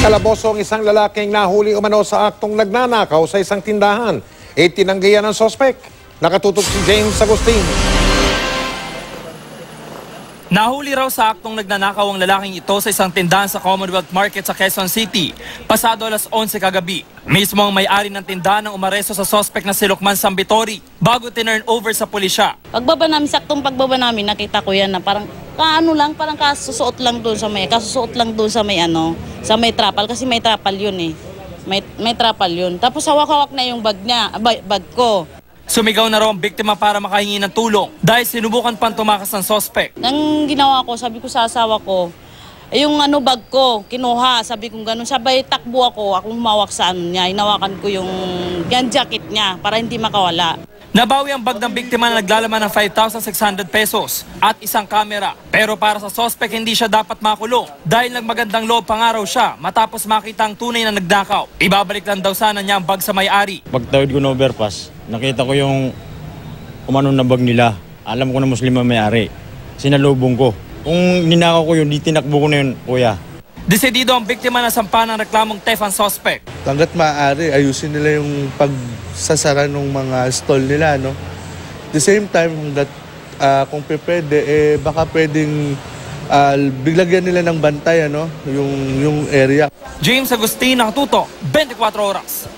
Kalaboso ang isang lalaking nahuli umano sa aktong nagnanakaw sa isang tindahan. Tinanggihan ng sospek. Nakatutok si James Agustin. Nahuli raw sa aktong nagnanakaw ang lalaking ito sa isang tindahan sa Commonwealth Market sa Quezon City, pasado alas 11 kagabi. Mismo ang may-ari ng tindahan ang umaresto sa sospek na si Lucman Sambitori bago tinurn over sa pulisya. Pagbaba namin, saktong pagbaba namin, nakita ko yan na parang parang kasusuot lang doon sa may sa may trapal, kasi may trapal yun eh. May trapal yun. Tapos hawak-hawak na yung bag niya, bag ko. Sumigaw na raw ang biktima para makahingi ng tulong dahil sinubukan pang tumakas ng sospek. Nang ginawa ko, sabi ko sa asawa ko, yung bag ko, kinuha, sabi ko gano'n. Sabay takbo akong humawak sa niya, hinawakan ko yung jacket niya para hindi makawala. Nabawi ang bag ng biktima na naglalaman ng 5,600 pesos at isang kamera. Pero para sa sospek, hindi siya dapat makulong dahil nagmagandang loob pa nga raw siya matapos makita ang tunay na nagnakaw. Ibabalik lang daw sana niya ang bag sa may-ari. Pagtawid ko na overpass, nakita ko yung umano na bag nila. Alam ko na Muslim ang may-ari. Sinalubong ko. Kung ninakaw ko yun, di tinakbo ko na yun, kuya. Desidido ang biktima na sampa ng reklamong theft ang sospek. Hanggat maaari, ayusin nila yung pagsasara ng mga stall nila, no? At the same time, hanggat kung pwede, baka pwedeng biglagyan nila ng bantay, yung area. James Agustin, Nakatutok, 24 Oras.